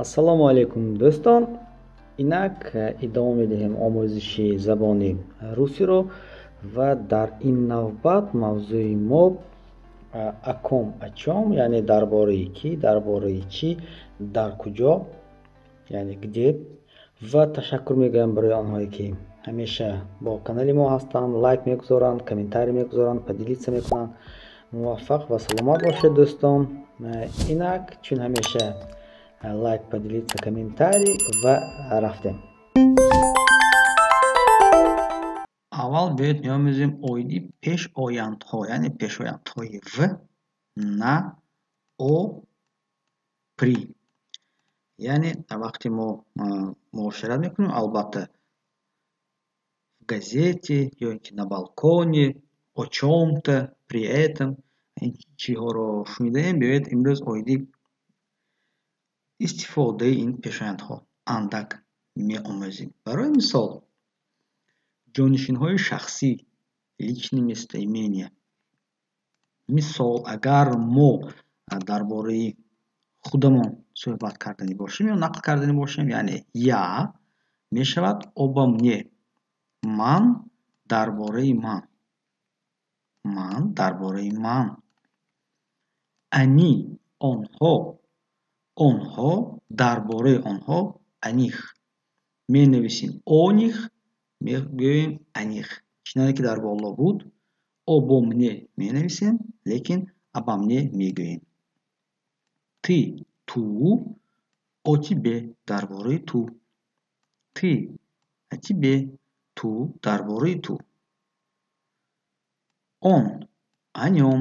ассалому алайкум дӯстон. Инак идома медиҳем омӯзиши забони русиро ва дар ин навбат мавзӯи мо аком ачом, яъне дар бораи ки, дар бораи чӣ, дар куҷо, яъне где. Ва ташаккур мегӯям барои онҳое ки ҳамеша бо канали мо ҳастанд, лайк мегузоранд, комментарий мегузоранд, поделиться мекунанд. Муваффақ ва саломат бошед дӯстон. Инак чун ҳамеша лайк, поделиться, комментарий ва рафтем. Аввал биёед биомӯзем оиди пешояндҳо, яъне пешояндҳои в, на, о, при. Яъне вақте мо муошират мекунем, албатта в газете ё ин ки на балконе, о чём-то, при этом, ин чиҳоро шунидаем, биёед имрӯз оиди истифодаи ин пешояндҳо андак меомӯзем. Барои мисол, ҷонишинҳои шахсӣ, личные местоимения. Мисол, агар мо дар бораи худамон суҳбат кардани бошем ё нақл кардани бошем, яъне я мешавад обо мне. Ман дар бораи ман. Ман дар бораи ман. Они, онҳо. Онҳо дар бораи онҳо, аних. Менависем оних, мегӯем аних. Чуноне ки дар боло буд, обо мне менависем, лекин обо мне мегӯем. Ты, ту, о тебе, дар бораи ту. Ты, о тебе, ту, дар бораи ту. Он, о нём.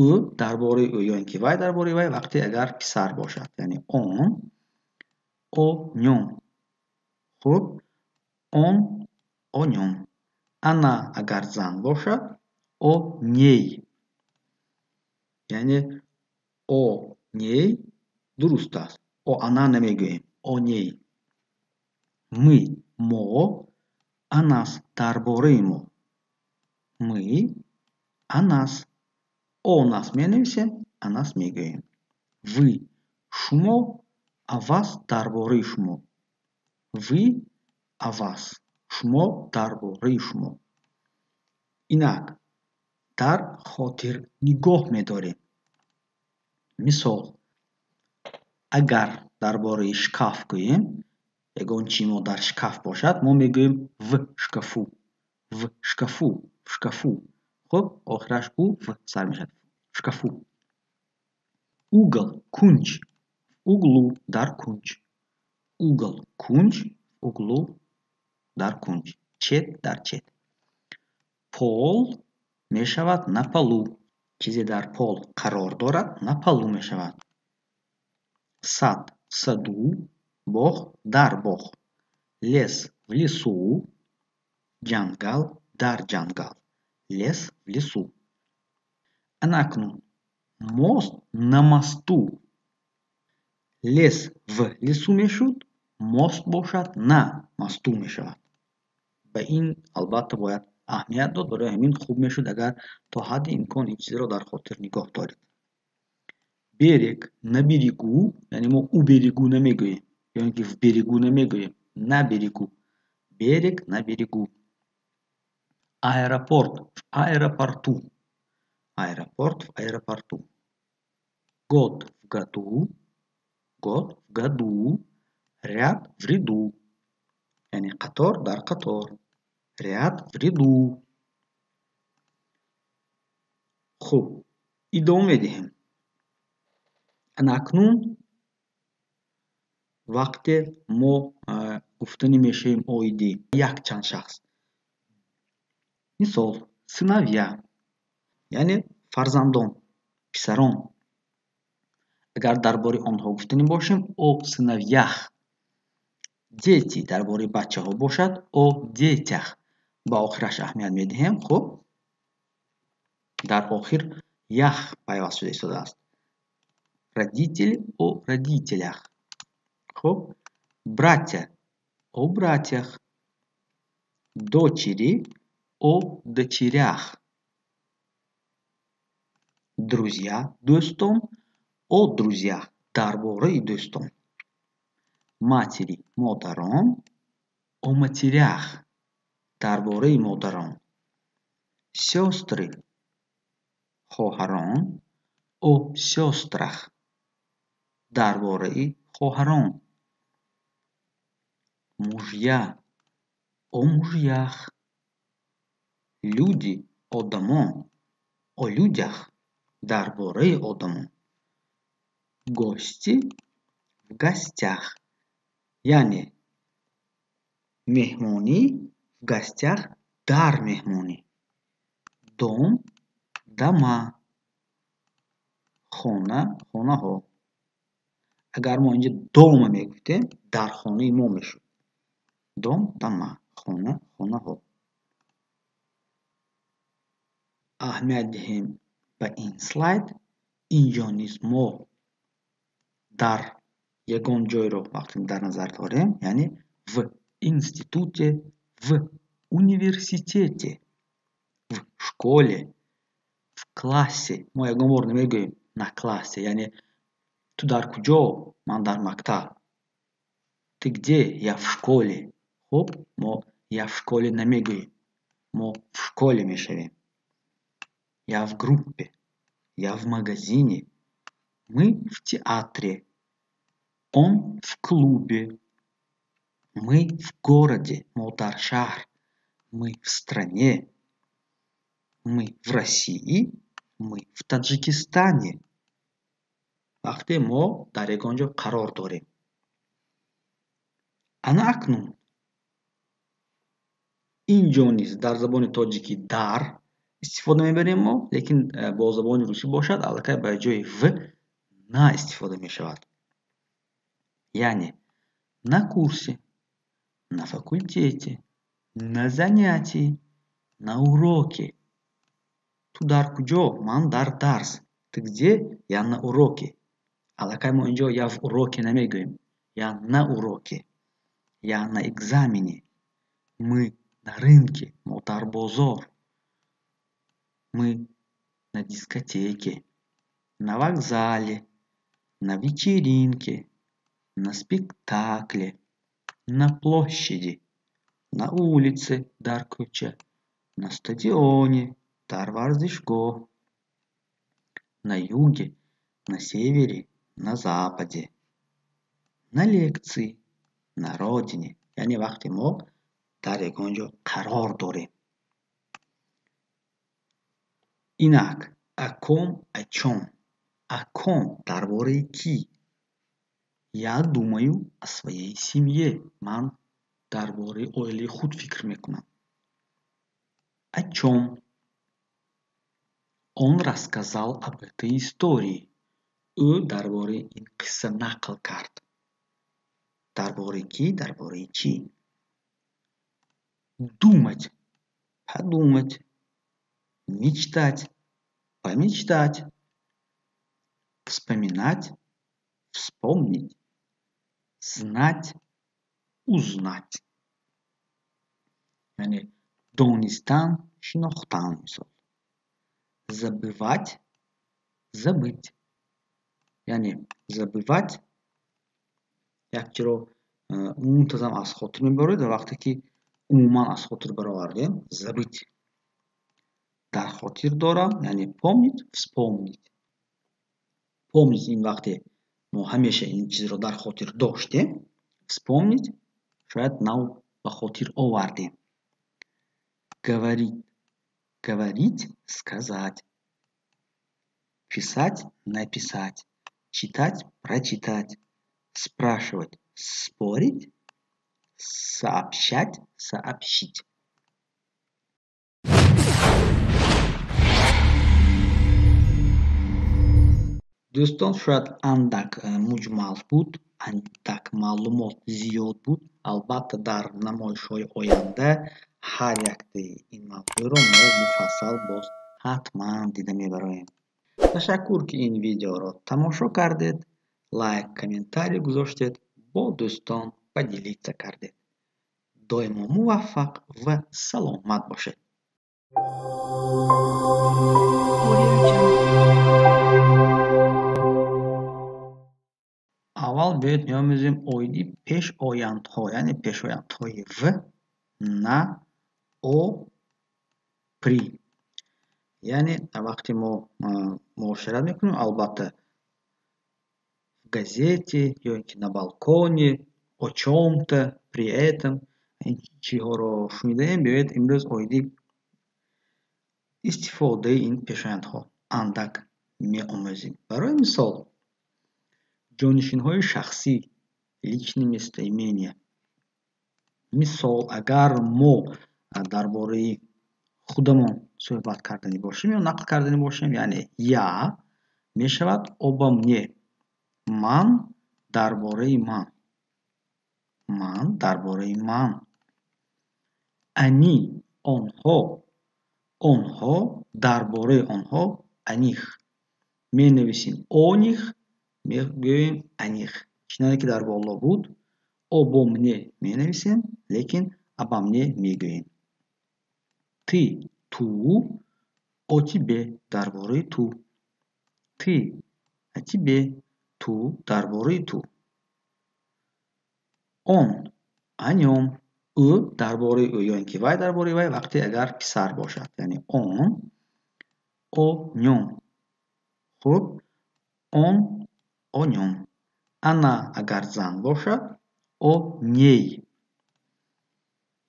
Ӯ дар бораи ӯ, ё ин ки вай дар бораи вай, вақте агар писар бошад, яъне он о нём. Хуб, он о нём. Ана агар зан бошад, о ней. Яъне о ней дуруст аст. О ана намегӯем, о ней. Мы, мо, анас, дар бораи мо. Мы, анас. Онас менависем, анас мегӯем. Вы, шумо, авас, дар бораи шумо. Вы, авас. Шумо, дар бораи шумо. Инак дар хотир нигоҳ медорем. Мисол, агар дар бораи шкаф гӯем, ягон чӣ мо дар шкаф бошад, мо мегӯем в шкафу. В шкафу, в шкафу. Хуб, охираш у в сар мешавад. В шкафу. Угол, кунҷ. Углу, дар кунҷ. Угол, кунҷ, углу, дар кунҷ. Чет, дар чет. Пол мешавад на полу. Чизе дар пол қарор дорад, на полу мешавад. Сад, саду, боғ, дар боғ. Лес, в лесу. Ҷангал, дар ҷангал. Лес, в лесу. Ана акнун мост на мосту. Лес в лесу мешуд, мост бошад на мосту мешавад. Ба ин албатта бояд аҳамият дод, барои ҳамин хуб мешуд агар то ҳадди имкон ин чизро дар хотир нигоҳ доред. Берег на берегу, яъне мо у берегу намегӯем, ё ин ки в берегу намегӯем, на берегу. Берег на берегу. Аэропорт в аэропорту. Аэропорт в аэропорту. Год в году. Год в году. Ряд в ряду. Яъне қатор дар қатор. Ряд в ряду. Хуб, идома медиҳем. Ана акнун вақте мо гуфтанӣ мешавем оиди якчанд шахс. Мисол, сыновья, яъне фарзандон, писарон. Агар дар бораи онҳо гуфтанӣ бошем, о сыновьях. Дети, дар бораи бачаҳо бошад, о детях. Ба охираш аҳамият медиҳем. Хуб, дар охир ях пайваст шуда истодааст. Родители о родителях. Хуб, братья о братьях. Дочери о дочерях. Друзья, дӯстон о друзьях. Дар бораи дӯстон. матери, модарон, о матерях, дарбораи модарон. Сестры, хоҳарон, о сестрах, дарбораи хоҳарон. Мужья, о мужьях. Люди, одамон, о людях, дарбораи одамон. Гости, в гостях. Яъне меҳмонӣ в гостях дар меҳмонӣ. Дом, дома. Хона, хонаҳо. Агар мо инҷа дома мегуфтем, дар хонаи мо мешуд. Дом, дома, хона, хонаҳо. Аҳамият диҳем ба ин слайд. Инҷо низ мо дар ягон ҷойро вақте дар назар дорем, яъне в институте, в университете, в школе, в классе. Мо ягон бор намегӯем на классе, яъне ту дар куҷо? Ман дар мактаб. Ты где? Я в школе. Хуб, мо я в школе намегӯем. Мо в школе мешавем. Я в группе. Я в магазине. Мы в театре. Он в клубе. Мы в городе. Мо дар шаҳр. Мы в стране. Мы в России. Мы в Таджикистане. Вақте мо дар ягон ҷо қарор дорем. Ана акнун. Инҷо низ дар забони тоҷикӣ дар истифода мебарем мо, лекин бо забони русӣ бошад, аллакай ба ҷои в на истифода мешавад. Яъне на курсе, на факултете, на занятии, на уроке. Ту дар куҷо? Ман дар дарс. Ты где? Я на уроке. Аллакай мо инҷо я в уроке намегӯем. Я на уроке. Я на экзамене. Мы на рынке. Мо дар бозор. Мы на дискотеке. На вокзале. На вечеринке. На спектакле. На площади. На улице. Дар кӯча. На стадионе. Дар варзишгоҳ. На юге. На севере. На западе. На лекции. На родине. Яъне вақте мо дар ягон ҷо қарор дорем. Инак, о ком, о чём. О ком дарбораи кӣ? Я думаю о своей семье. Ман дарбораи оилаи худ фикр мекунам. О чём? Он рассказал об этой истории. Ӯ дарбораи ин қисса нақл кард. Дарбораи кӣ? Дарбораи чӣ? Думать. Подумать. Мечтать. Помечтать. Вспоминать. Вспомнить. Знать. Узнать. Яъне донистан, шинохтан мисол. Забывать. Забыть. Яъне забывать якчиро мунтазам аз хотир мебаред ва вақте ки умуман аз хотир баровардем, забыть. Дар хотир дорам, яъне помнить, вспомнить. Помнить ин вақте мо ҳамеша ин чизро дар хотир доштем, вспомнить шояд нав ба хотир овардем. Говорить. Говорить, сказать. Писать, написать. Читать, прочитать. Спрашивать, спорить. Сообщать, сообщить. дӯстон, шояд андак муҷмал буд, андак маълумот зиёд буд. Албатта дар намоишҳои оянда ҳар яктаи ин мавзӯъро мо муфассал боз ҳатман дида мебароем. Ташаккур, ки ин видеоро тамошо кардед, лайк, комментарий гузоштед, бо дӯстон поделиться кардед. Доимо муваффақ ва саломат бошед. аввал бояд меомӯзем оиди пешояндҳо, яъне пешояндҳои в, на, о, при. Яъне вақте мо муошират мекунем, албатта в газете ё ин ки на балконе, о чём-то, при этом ин чизҳоро шунидаем, биёед имрӯз оиди истифодаи ин пешояндҳо андак меомӯзем. Барои мисол, ҷонишинҳои шахсӣ, личные местоимения. Мисол, агар мо дар бораи худамон суҳбат кардани бошем ё нақл кардани бошем, яъне я мешавад обо мне. Ман дар бораи ман. Ман дар бораи ман. Они онҳо. Онҳо дар бораи онҳо. Аних. Менависем оних, мегӯем аних. чиноне ки дар боло буд, обо мне менависем, лекин обо мне мегӯем. Ты, ту, о тебе, дар бораи ту. Ты, о тебе, ту, дар бораи ту. Он, о нём, ӯ дар бораи ӯ, ё ин ки вай дар бораи вай, вақте агар писар бошад, яъне он о нём. хуб, он о нём. Она агар зан бошад, о ней.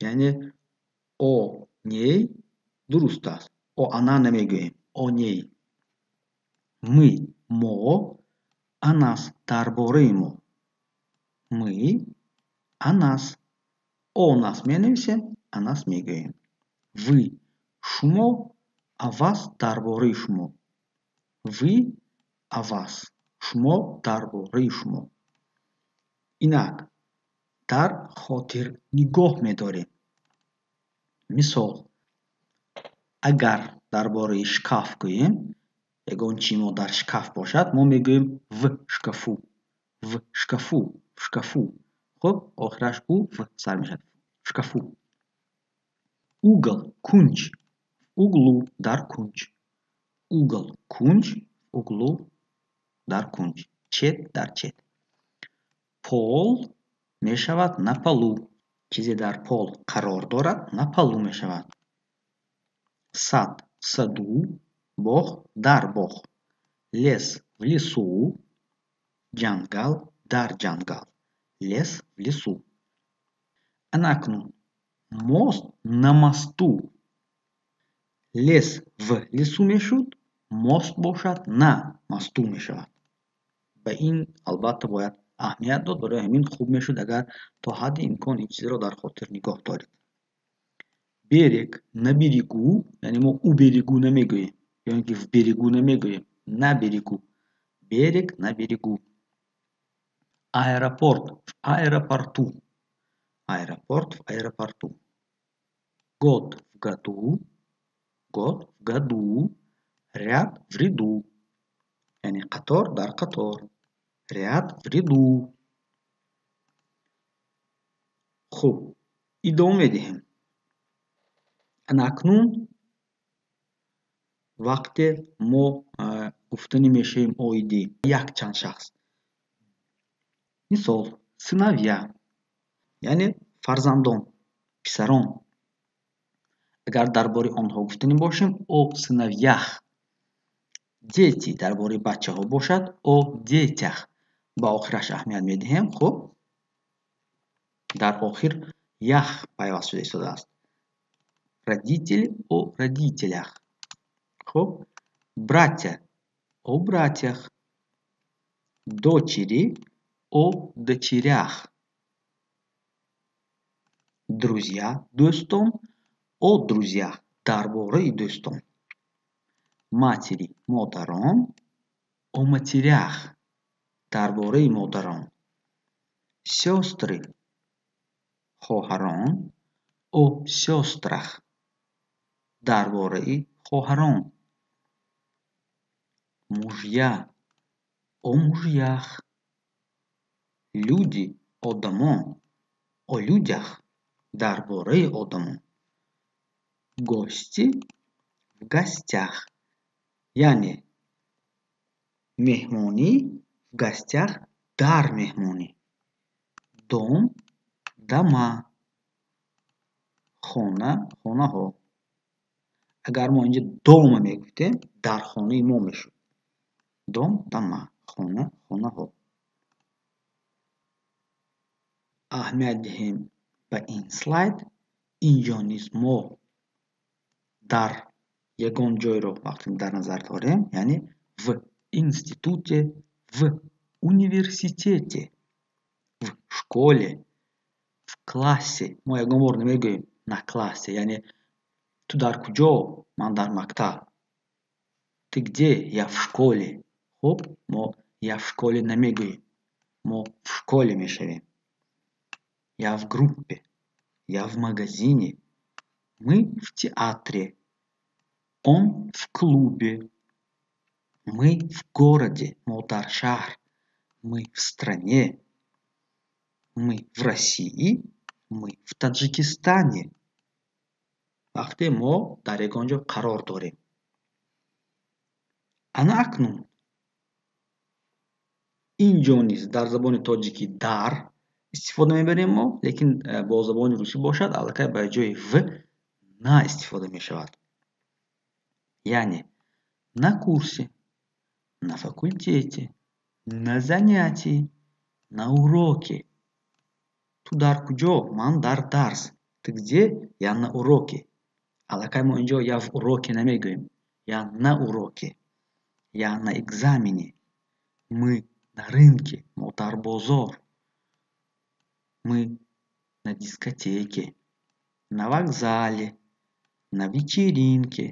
Яъне о ней дуруст аст. О она намегӯем, о ней. Мы, мо, анас, дар бораи мо. Мы, анас. Онас менависем, анас мегӯем. Вы, шумо, авас, дар бораи шумо. Вы, авас. Шумо, дар бораи шумо. Инак дар хотир нигоҳ медорем. Мисол, агар дар бораи шкаф гӯем, ягон чӣ мо дар шкаф бошад, мо мегӯем в шкафу. В шкафу, в шкафу. хуб, охираш у в сар мешавад. В шкафу. Угол, кунҷ. Углу, дар кунҷ. Угол, кунҷ, углу, дар кунҷ. Чет, дар чет. Пол мешавад на полу. чизе дар пол қарор дорад, на полу мешавад. Сад, саду, боғ, дар боғ. Лес, в лесу. Ҷангал, дар ҷангал. Лес, в лесу. Ана акнун мост на мосту. Лес в лесу мешуд, мост бошад на мосту мешавад. Ба ин албатта бояд аҳамият дод, барои ҳамин хуб мешуд агар то ҳадди имкон ин чизро дар хотир нигоҳ доред. Берег на берегу, яъне мо у берегу намегӯем, ё ин ки в берегу намегӯем, на берегу. Берег на берегу. Аэропорт в аэропорту. Аэропорт в аэропорту. Год в году. Год в году. Ряд в ряду. Яъне қатор дар қатор. Ряд в ряду. хуб, идома медиҳем. Ана акнун вақте мо гуфтанӣ мешавем оиди якчанд шахс. Мисол, сыновья, яъне фарзандон, писарон. Агар дар бораи онҳо гуфтанӣ бошем, о сыновьях. Дети дар бораи бачаҳо бошад, о детях. Ба охираш аҳамият медиҳем. хуб, дар охир ях пайваст шуда истодааст. Родители о родителях. хуб, братья о братьях. Дочери о дочерях. Друзья, дӯстон о друзьях. Дар бораи дӯстон. Матери, модарон о матерях. Дар бораи модарон. Сёстры, хоҳарон о сёстрах. Дар бораи хоҳарон. Мужья о мужьях. Люди, одамон о людях. Дар бораи одамон. Гости в гостях. Яъне меҳмонӣ в гостях дар меҳмонӣ. Дом дама. хона хонаҳо. Агар мо инҷа дома мегуфтем, дар хонаи мо мешуд. Дом дама. хона хонаҳо. аҳамият диҳем ба ин слайд. инҷо низ мо дар ягон ҷойро вақте дар назар дорем, яъне в институте, в университете, в школе, в классе. Мо ягон бор намегӯем на классе, яъне ту дар куҷо? Ман дар мактаб. Ты где? Я в школе. хуб, мо я в школе намегӯем. Мо в школе мешавем. Я в группе. Я в магазине. Мы в театре. Он в клубе. Мы в городе. Мо дар шаҳр. Мы в стране. Мы в России. Мы в Таджикистане. вақте мо дар ягон ҷо қарор дорем. ана акнун. инҷо низ дар забони тоҷикӣ дар истифода мебарем мо, лекин бо забони русӣ бошад, аллакай ба ҷои в на истифода мешавад. яъне на курсе, на факултете, на занятии, на уроке. ту дар куҷо? Ман дар дарс. Ты где? Я на уроке. аллакай мо инҷо я в уроке намегӯем. Я на уроке. Я на экзамене. Мы на рынке. Мо дар бозор. Мы на дискотеке. На вокзале. На вечеринке.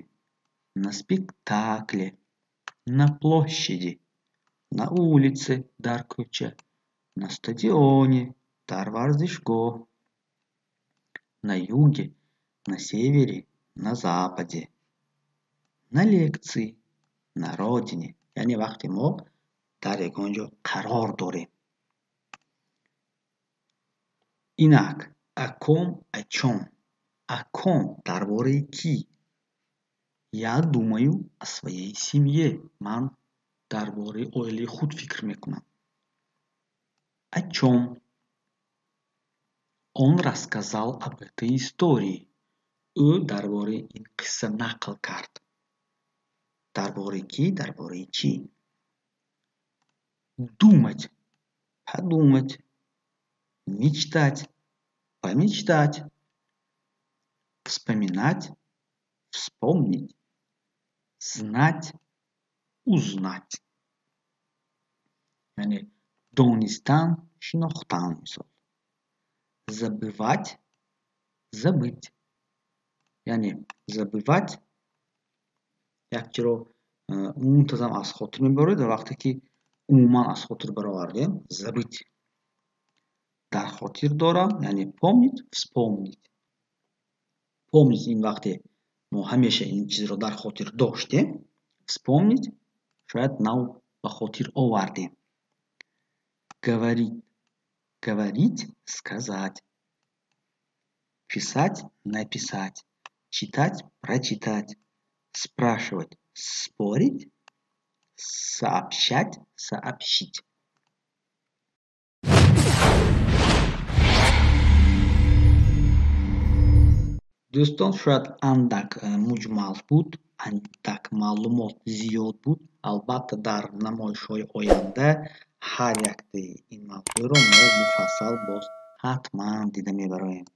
На спектакле. На площади. На улице. Дар кӯча. На стадионе. Дар варзишгоҳ. На юге. На севере. На западе. На лекции. На родине. яъне вақте мо дар ягон ҷо қарор дорем. инак о ком, о чём. О ком дар бораи кӣ? Я думаю о своей семье. ман дар бораи оилаи худ фикр мекунам. О чём? Он рассказал об этой истории. ӯ дар бораи ин қисса нақл кард. дар бораи кӣ? дар бораи чӣ? думать, подумать, мечтать, помечтать, вспоминать, вспомнить, знать, узнать. яъне донистан, шинохтан мисол. забывать, забыть. яъне забывать як чиро мунтазам аз хотир мебаред ва вақте ки умуман аз хотир баровардем, забыть. дар хотир дорам, яъне помнить, вспомнить. помнить ин вақте мо ҳамеша ин чизро дар хотир доштем, вспомнить шояд нав ба хотир овардем. говорить, говорить, сказать. писать, написать. читать, прочитать. спрашивать, спорить. сообщать, сообщить. дӯстон, шояд андак муҷмал буд, андак маълумот зиёд буд. албатта дар намоишҳои оянда ҳар яктаи ин мавзӯъро мо муфассал боз ҳатман дида мебароем.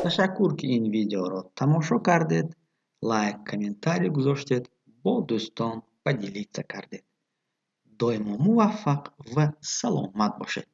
ташаккур ки ин видеоро тамошо кардед, лайк, комментарий гузоштед, бо дӯстон поделиться кардед. доимо муваффақ ва саломат бошед.